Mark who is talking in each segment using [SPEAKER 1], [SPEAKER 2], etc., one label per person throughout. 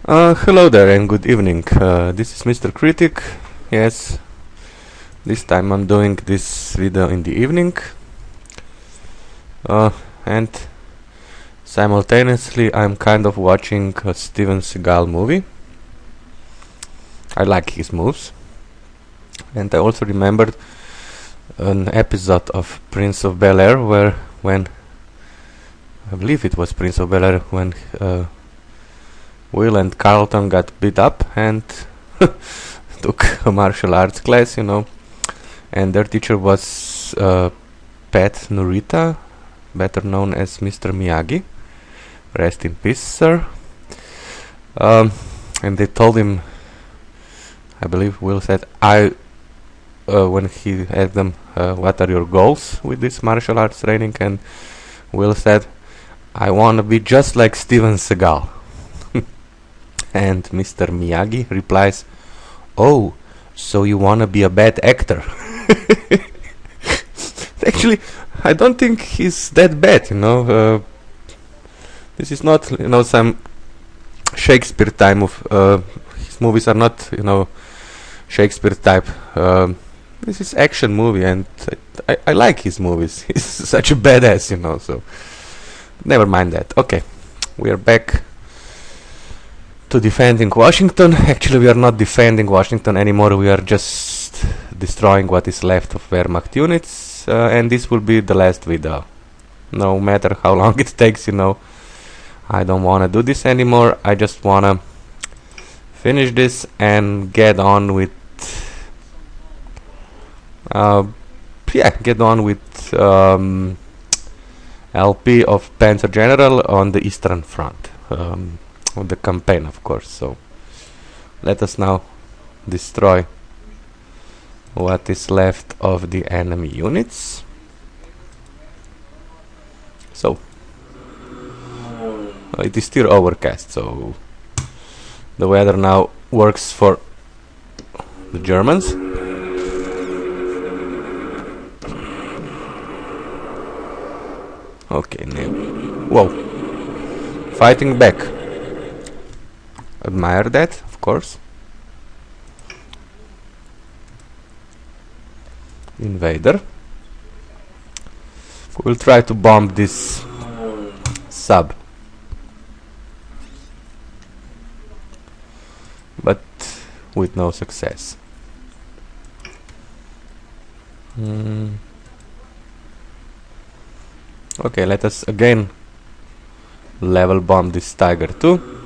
[SPEAKER 1] Hello there and good evening. This is Mr. Critic. Yes, this time I'm doing this video in the evening. And simultaneously I'm kind of watching a Steven Seagal movie. I like his moves. And I also remembered an episode of Prince of Bel-Air when I believe it was Prince of Bel-Air when Will and Carlton got beat up and took a martial arts class, and their teacher was Pat Norita, better known as Mr. Miyagi. Rest in peace, sir. And they told him, I believe Will said, when he asked them, what are your goals with this martial arts training? And Will said, I want to be just like Steven Seagal. And Mr. Miyagi replies, oh, so you wanna be a bad actor? Actually, I don't think he's that bad, this is not, some Shakespeare type of, his movies are not, Shakespeare type. This is action movie and I like his movies. He's such a badass, so never mind that. Okay, we are back to defending Washington. Actually, we are not defending Washington anymore. We are just destroying what is left of Wehrmacht units, and this will be the last video. No matter how long it takes, I don't want to do this anymore. I just want to finish this and get on with LP of Panzer General on the Eastern Front. Of the campaign, of course. So let us now destroy what is left of the enemy units. So it is still overcast, so the weather now works for the Germans. Okay, now, whoa, fighting back. Admire that, of course. Invader. We'll try to bomb this sub, but with no success. Okay, let us again level bomb this Tiger 2.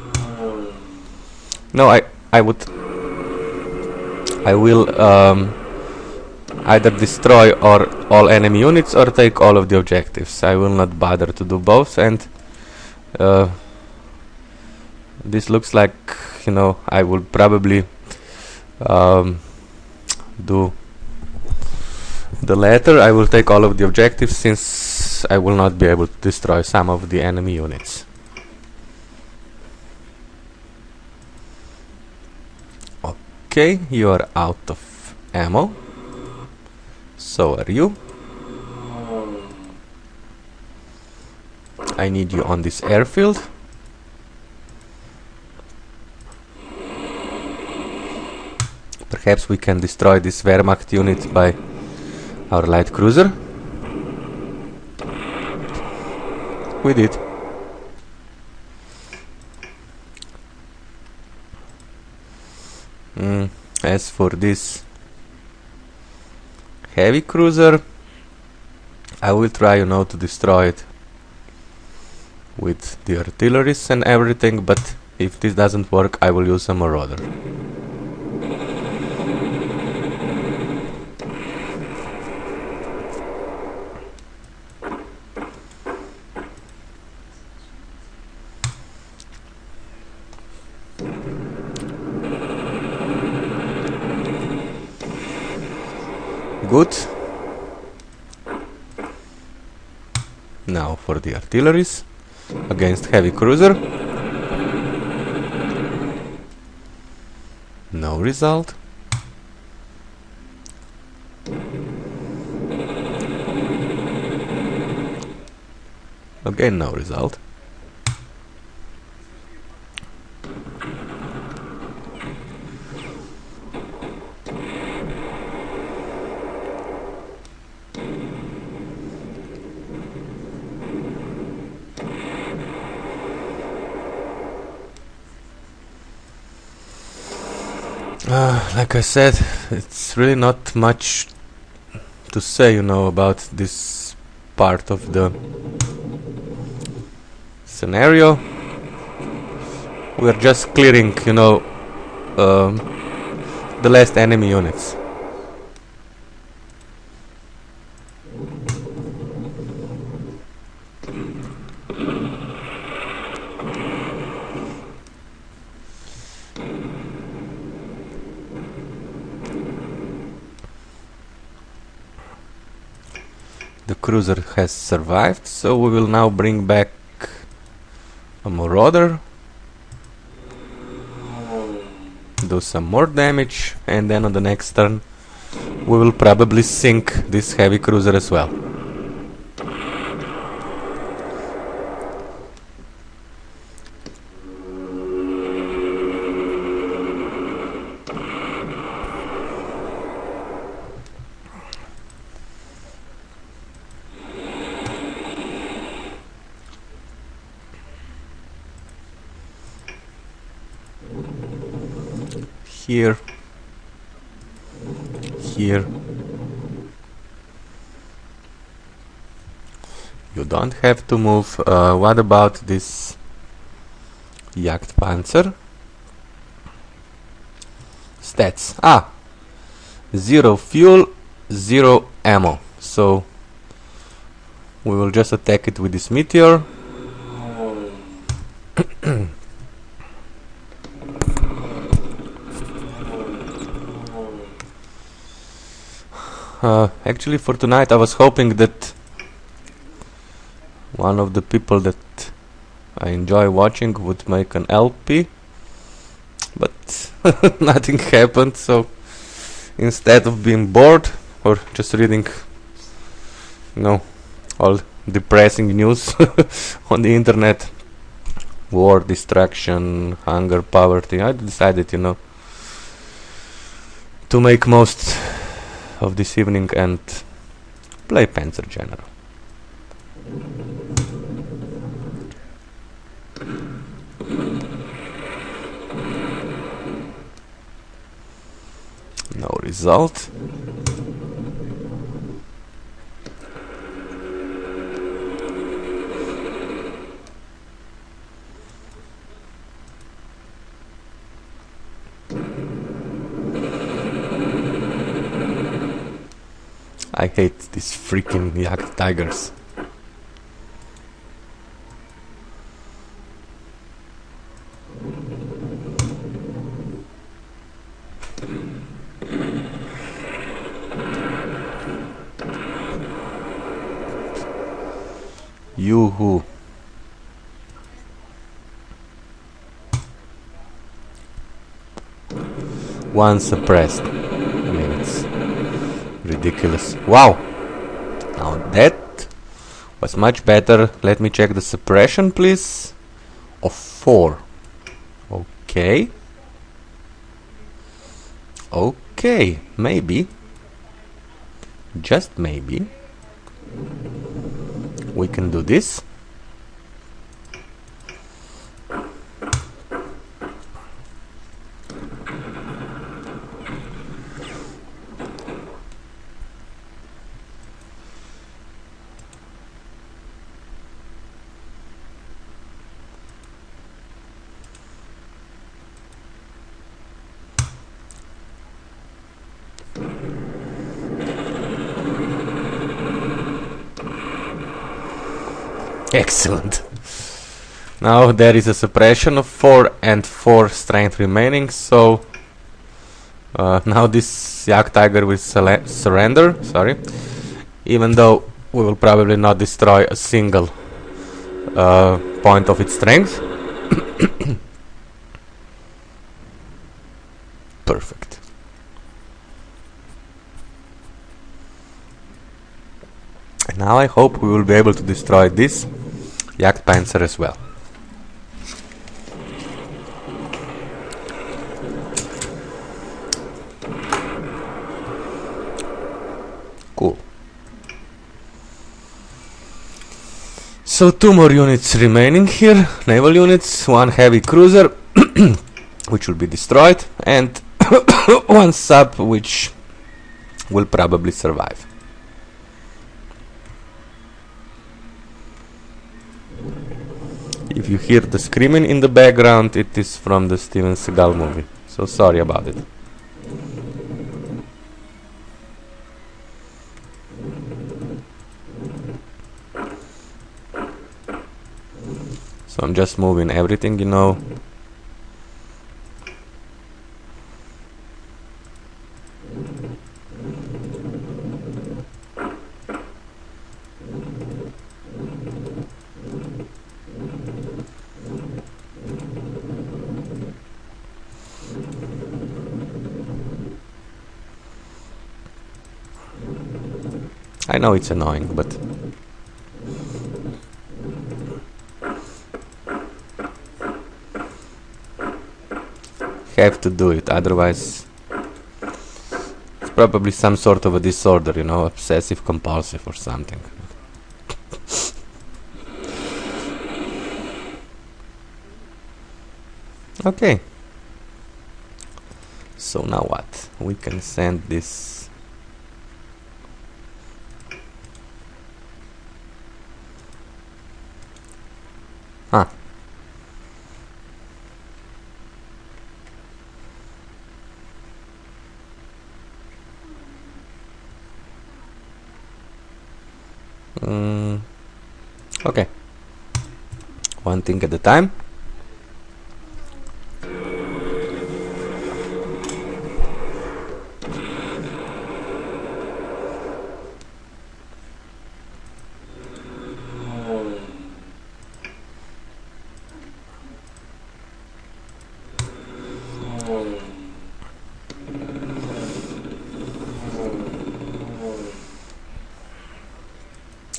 [SPEAKER 1] No, I will either destroy all enemy units or take all of the objectives. I will not bother to do both, and this looks like, I will probably do the latter. I will take all of the objectives since I will not be able to destroy some of the enemy units. Okay, you are out of ammo. So are you. I need you on this airfield. Perhaps we can destroy this Wehrmacht unit by our light cruiser. We did. As for this heavy cruiser, I will try, to destroy it with the artilleries and everything, but if this doesn't work, I will use a marauder. Good. Now for the artilleries against heavy cruiser. No result. Again no result. Like I said, it's really not much to say, about this part of the scenario. We're just clearing, the last enemy units. The cruiser has survived, so we will now bring back a marauder, do some more damage, and then on the next turn we will probably sink this heavy cruiser as well. Here, here. You don't have to move. What about this Panzer? Stats. 0 fuel, 0 ammo. So we will just attack it with this meteor. Actually, for tonight I was hoping that one of the people that I enjoy watching would make an LP, but nothing happened, so instead of being bored or just reading, all depressing news on the internet, war, destruction, hunger, poverty, I decided, to make most of this evening and play Panzer General. No result. I hate these freaking Jagd Tigers. Yoo-hoo. One suppressed. I mean, it's ridiculous. Wow! Now that was much better. Let me check the suppression, please. Of 4. Okay. Okay, maybe. Just maybe. We can do this. Excellent. Now there is a suppression of 4 and 4 strength remaining, so now this Jagd Tiger will surrender, even though we will probably not destroy a single point of its strength. Perfect. And now I hope we will be able to destroy this Jagd Panzer as well. Cool. So 2 more units remaining here, naval units, 1 heavy cruiser which will be destroyed, and one sub which will probably survive. If you hear the screaming in the background, it is from the Steven Seagal movie, so sorry about it. So I'm just moving everything, you know. I know it's annoying, but have to do it, otherwise it's probably some sort of a disorder, you know, obsessive compulsive or something. Okay, so now what? We can send this. Huh. Okay. One thing at a time.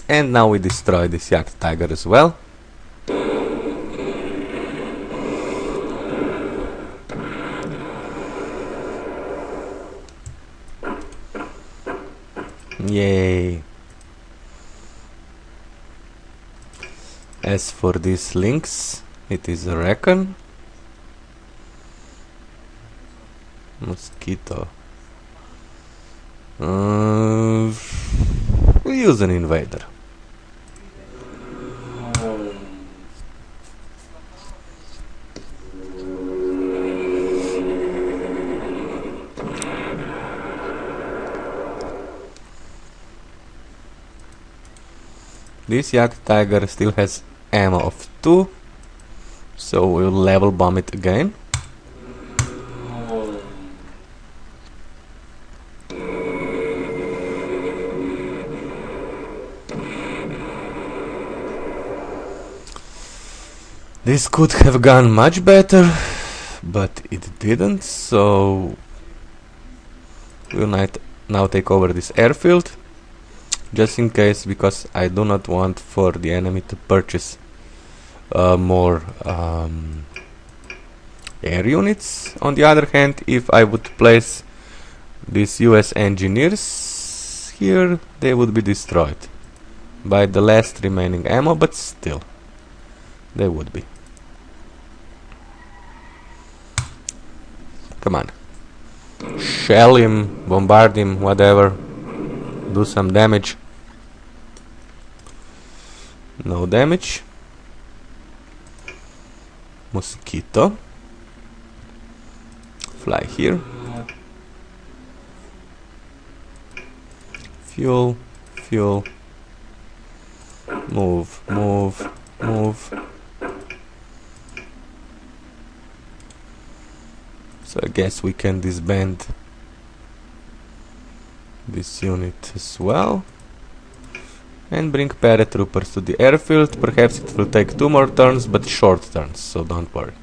[SPEAKER 1] And now we destroy this Yacht Tiger as well. Yay! As for these links, it is a Recon. Mosquito. We use an invader. This Yacht Tiger still has ammo of 2, so we'll level bomb it again. This could have gone much better, but it didn't, so we'll now take over this airfield, just in case, because I do not want for the enemy to purchase more air units. On the other hand, if I would place these US engineers here, they would be destroyed by the last remaining ammo, but still, they would be. Come on. Shell him, bombard him, whatever. Do some damage. No damage. Mosquito. Fly here. Fuel, fuel. Move, move, move. So I guess we can disband this unit as well and bring paratroopers to the airfield. Perhaps it will take 2 more turns, but short turns, so don't worry.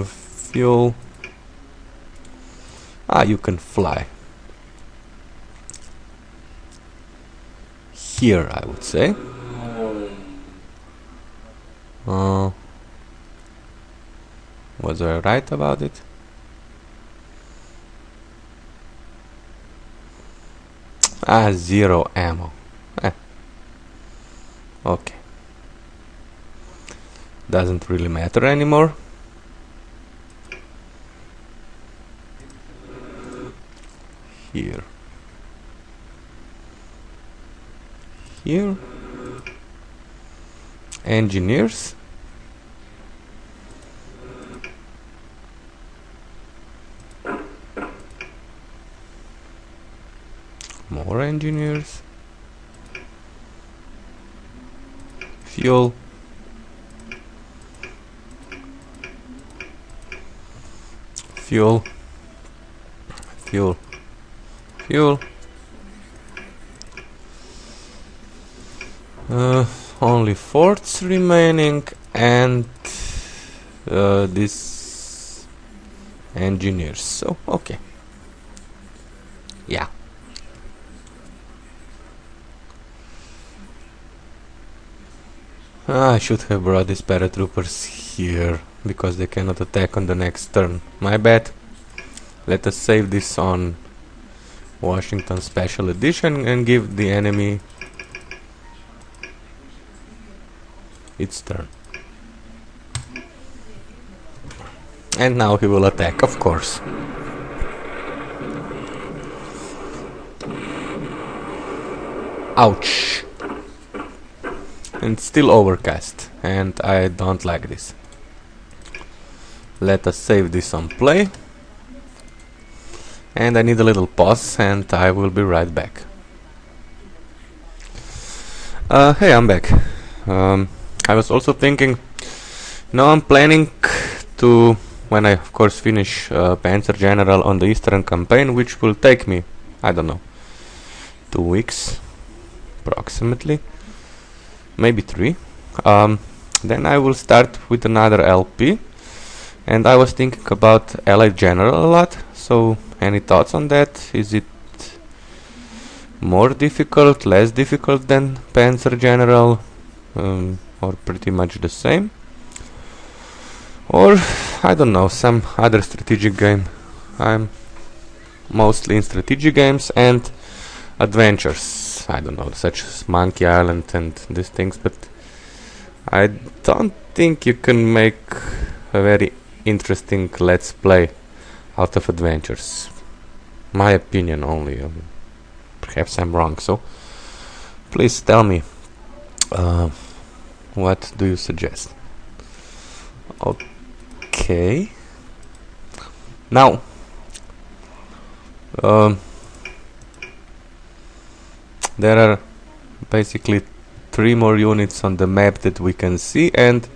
[SPEAKER 1] Fuel. You can fly. Here, I would say. Was I right about it? Zero ammo. Okay. Doesn't really matter anymore. here. Here. Engineers. More engineers. Fuel. Fuel. Fuel. Fuel. Only forts remaining, and this engineers. So okay. Yeah. I should have brought these paratroopers here, because they cannot attack on the next turn. My bad. Let us save this on Washington Special Edition and give the enemy its turn. And now he will attack, of course. Ouch! And still overcast, and I don't like this. Let us save this on play. And I need a little pause, and I will be right back. Hey, I'm back. I was also thinking, I'm planning to, when I of course finish Panzer General on the Eastern Campaign, which will take me, I don't know, 2 weeks approximately, maybe 3. Then I will start with another LP, and I was thinking about Allied General a lot. So any thoughts on that? Is it more difficult, less difficult than Panzer General, or pretty much the same? Or, I don't know, some other strategic game. I'm mostly in strategic games and adventures. I don't know, such as Monkey Island and these things, but I don't think you can make a very interesting let's play out of adventures. My opinion only. Perhaps I'm wrong, so please tell me, what do you suggest? Okay. Now, there are basically 3 more units on the map that we can see, and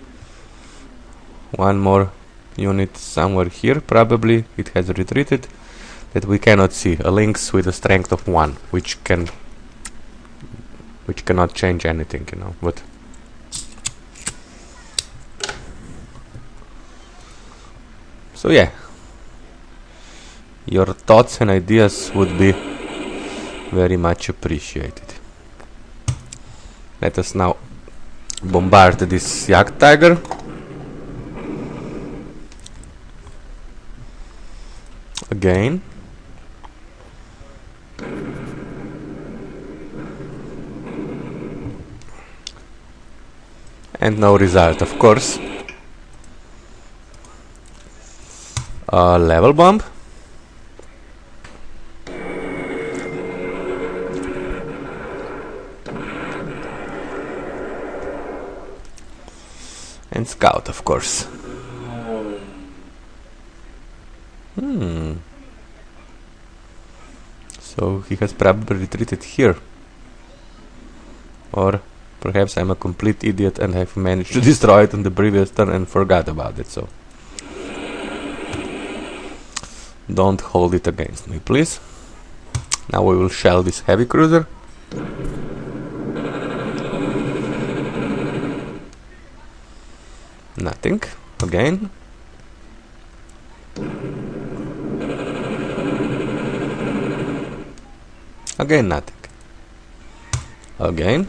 [SPEAKER 1] 1 more unit somewhere here. Probably it has retreated, that we cannot see. A lynx with a strength of 1, which cannot change anything, but so yeah, your thoughts and ideas would be very much appreciated. Let us now bombard this Yak Tiger. Again. And no result, of course. Level bomb. And scout, of course. So he has probably retreated here. Or perhaps I'm a complete idiot and have managed to destroy it on the previous turn and forgot about it, so don't hold it against me, please. Now we will shell this heavy cruiser. Nothing. Again. Again nothing. Again.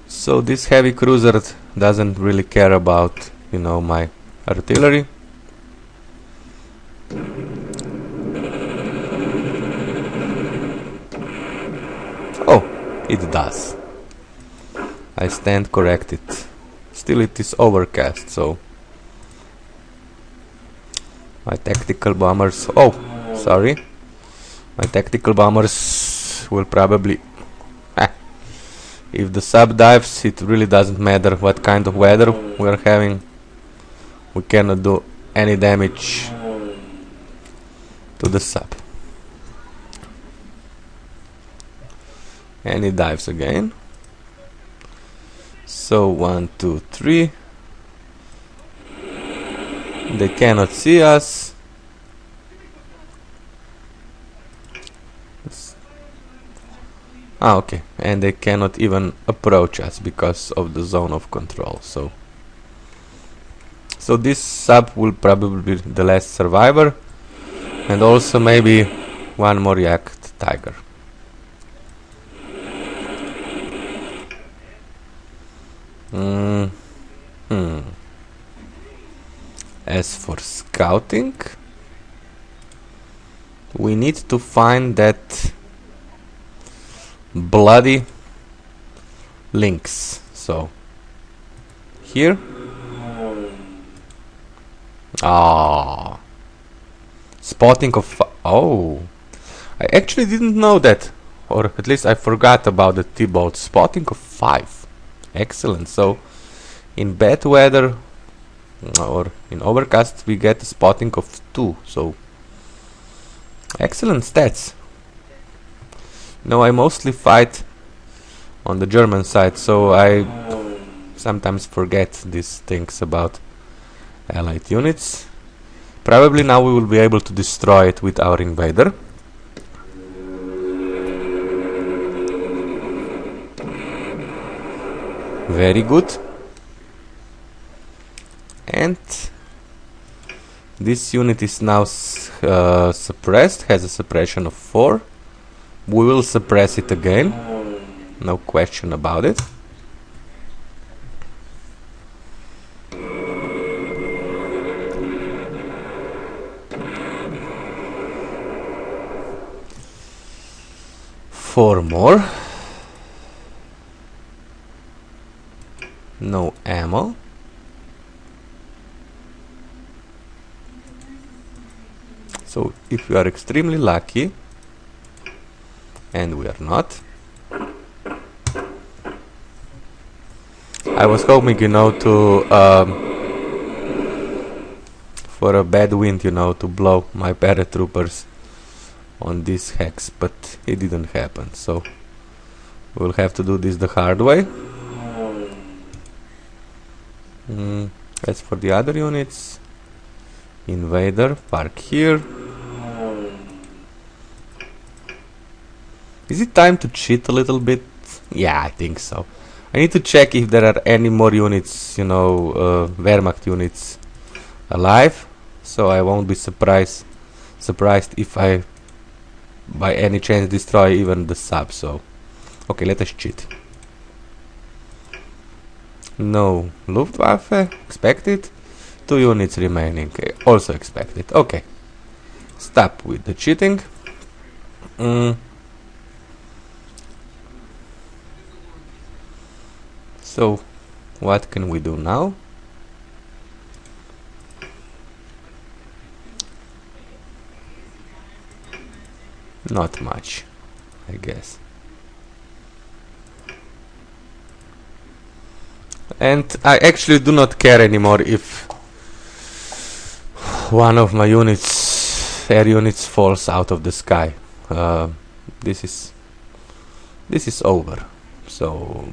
[SPEAKER 1] So this heavy cruiser doesn't really care about, my artillery. Oh, it does. I stand corrected. still it is overcast, so my tactical bombers, oh, sorry, my tactical bombers will probably, if the sub dives, it really doesn't matter what kind of weather we are having, we cannot do any damage to the sub. And it dives again. So 1, 2, 3. They cannot see us. Okay, and they cannot even approach us because of the zone of control. So this sub will probably be the last survivor, and also maybe one more Yacht Tiger. As for scouting, we need to find that bloody lynx. So here, spotting of oh, I actually didn't know that, or at least I forgot about the T-boat. Spotting of 5. Excellent. So in bad weather or in overcast we get a spotting of 2. So excellent stats. No, I mostly fight on the German side, so I sometimes forget these things about allied units. Probably now we will be able to destroy it with our invader. Very good. And this unit is now suppressed, has a suppression of 4. We will suppress it again, no question about it. Four more. No ammo. So if we are extremely lucky, and we are not, I was hoping, you know, to for a bad wind, you know, to blow my paratroopers on this hex, but it didn't happen, so we'll have to do this the hard way. As for the other units, invader, park here. Is it time to cheat a little bit? Yeah, I think so. I need to check if there are any more units, you know, Wehrmacht units alive, so I won't be surprised if I by any chance destroy even the sub. So okay, let us cheat. No Luftwaffe, expected. 2 units remaining, also expected. Okay, stop with the cheating. So what can we do now? Not much, I guess. And I actually do not care anymore if one of my units, air units, falls out of the sky. This is over. So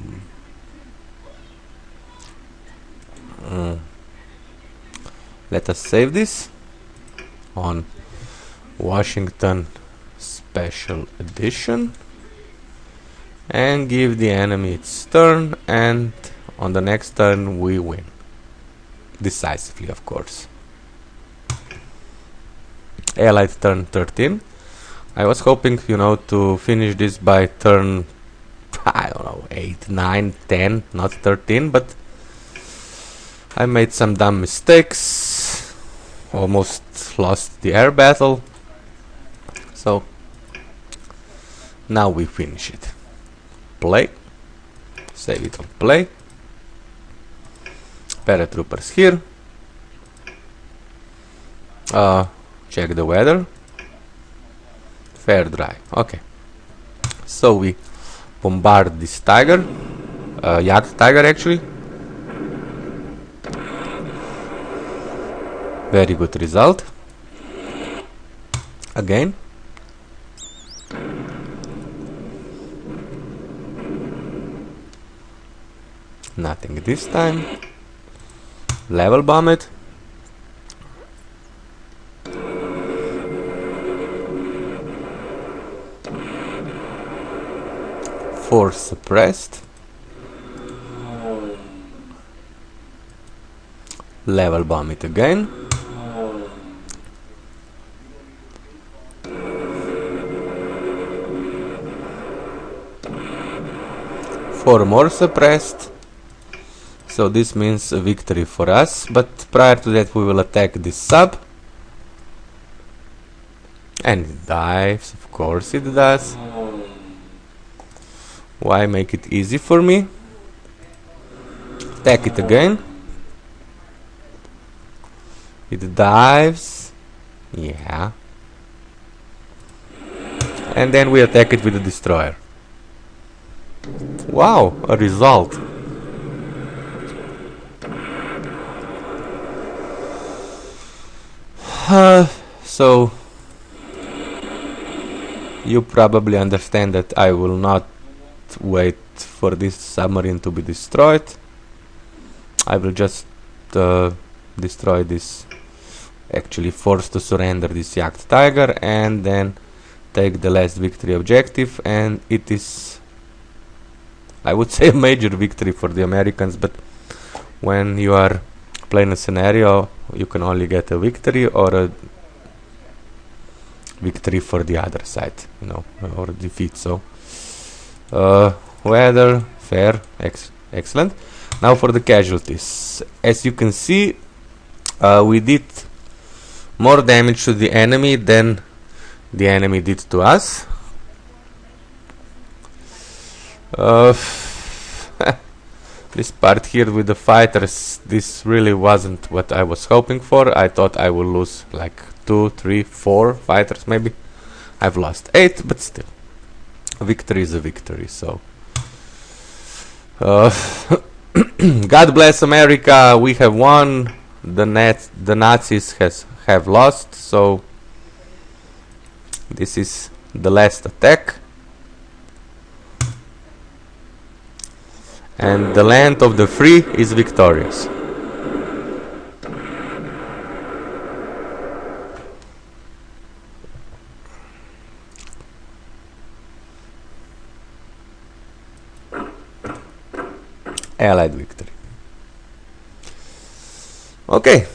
[SPEAKER 1] let us save this on Washington Special Edition and give the enemy its turn, and on the next turn we win decisively, of course. Allied turn 13. I was hoping, you know, to finish this by turn, I don't know, 8, 9, 10, not 13, but I made some dumb mistakes, almost lost the air battle, so now we finish it. Play, save it on play. paratroopers here. Check the weather. Fair dry. Okay. So we bombard this tiger, yacht tiger actually. Very good result. Again. Nothing this time. Level bomb it. Force suppressed. Level bomb it again. Four more suppressed. So this means a victory for us, but prior to that we will attack this sub. And it dives, of course it does. Why make it easy for me? Attack it again. It dives. Yeah. And then we attack it with a destroyer. Wow, a result. So you probably understand that I will not wait for this submarine to be destroyed. I will just destroy this, actually force to surrender this yacht tiger, and then take the last victory objective. And it is, I would say, a major victory for the Americans, but when you are playing a scenario you can only get a victory or a victory for the other side, you know, or defeat. So weather, fair, excellent. Now for the casualties. As you can see, we did more damage to the enemy than the enemy did to us. This part here with the fighters, this really wasn't what I was hoping for. I thought I would lose like 2, 3, 4 fighters maybe. I've lost 8, but still, a victory is a victory. So God bless America, we have won. The Nazis have lost. So this is the last attack, and the land of the free is victorious. Allied victory. Okay.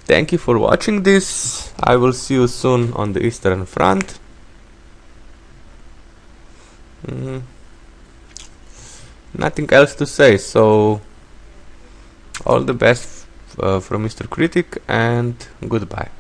[SPEAKER 1] Thank you for watching this. I will see you soon on the Eastern Front. Nothing else to say, so all the best from Mr. Critic, and goodbye.